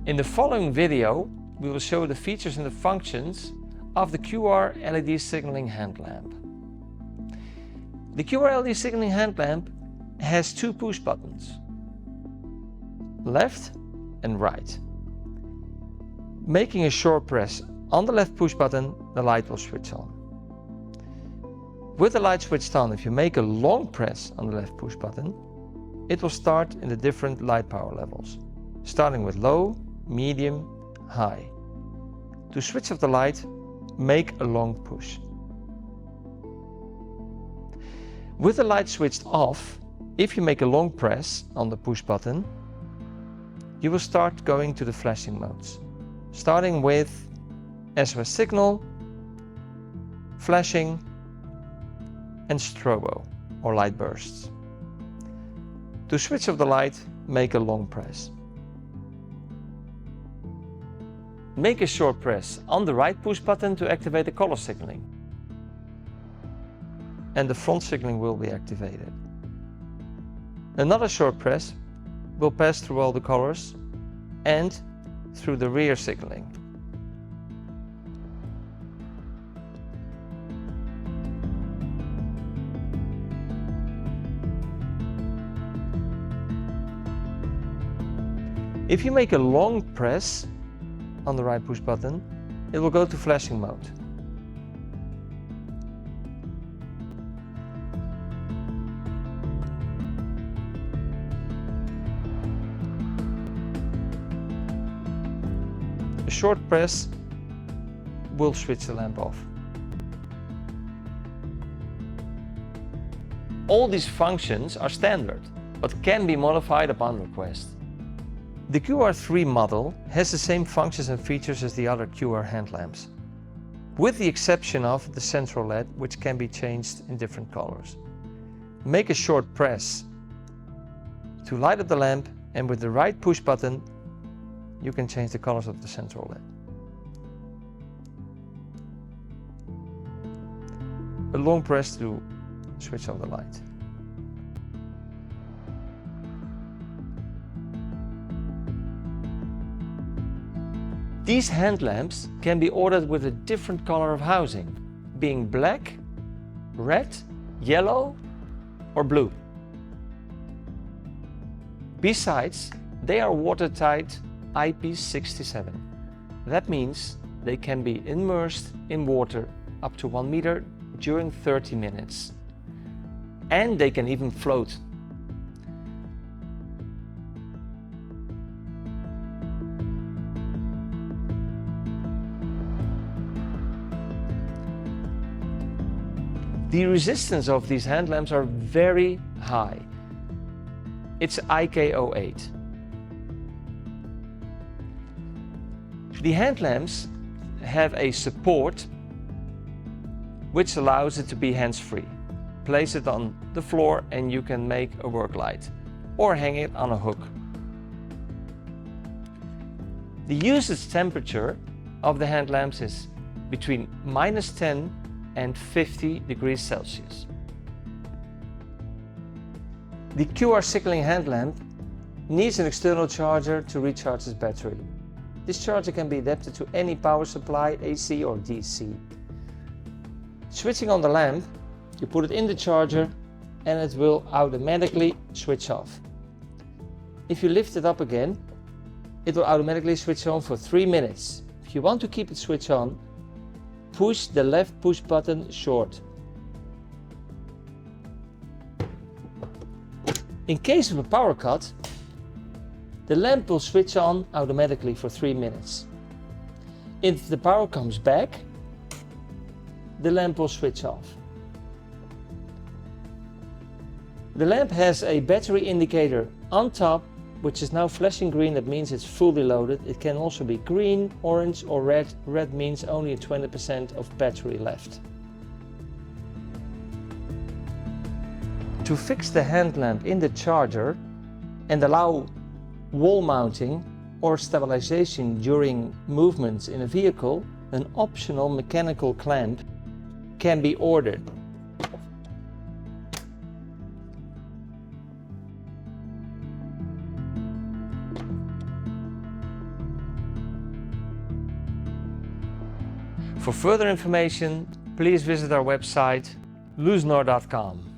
In the following video, we will show the features and the functions of the QR LED signaling hand lamp. The QR LED signaling hand lamp has two push buttons, left and right. Making a short press on the left push button, the light will switch on. With the light switched on, if you make a long press on the left push button, it will start in the different light power levels, starting with low, medium, high. To switch off the light, make a long push. With the light switched off, if you make a long press on the push button, you will start going to the flashing modes, starting with SOS signal, flashing, and strobo or light bursts. To switch off the light, make a long press. Make a short press on the right push button to activate the color signaling, and the front signaling will be activated. Another short press will pass through all the colors and through the rear signaling. If you make a long press on the right push button, it will go to flashing mode. A short press will switch the lamp off. All these functions are standard, but can be modified upon request. The QR3 model has the same functions and features as the other QR hand lamps, with the exception of the central LED, which can be changed in different colors. Make a short press to light up the lamp, and with the right push button, you can change the colors of the central LED. A long press to switch off the light. These hand lamps can be ordered with a different color of housing, being black, red, yellow, or blue. Besides, they are watertight IP67. That means they can be immersed in water up to 1 meter during 30 minutes. And they can even float. The resistance of these hand lamps are very high. It's IK08. The hand lamps have a support which allows it to be hands-free. Place it on the floor and you can make a work light, or hang it on a hook. The usage temperature of the hand lamps is between -10 and 50 degrees Celsius. The QR signaling hand lamp needs an external charger to recharge its battery. This charger can be adapted to any power supply, AC or DC. Switching on the lamp, you put it in the charger and it will automatically switch off. If you lift it up again, it will automatically switch on for 3 minutes. If you want to keep it switched on, push the left push button short. In case of a power cut, the lamp will switch on automatically for 3 minutes. If the power comes back, the lamp will switch off. The lamp has a battery indicator on top, which is now flashing green. That means it's fully loaded. It can also be green, orange or red. Red means only 20% of battery left. To fix the hand lamp in the charger and allow wall mounting or stabilization during movements in a vehicle, an optional mechanical clamp can be ordered. For further information, please visit our website luznor.com.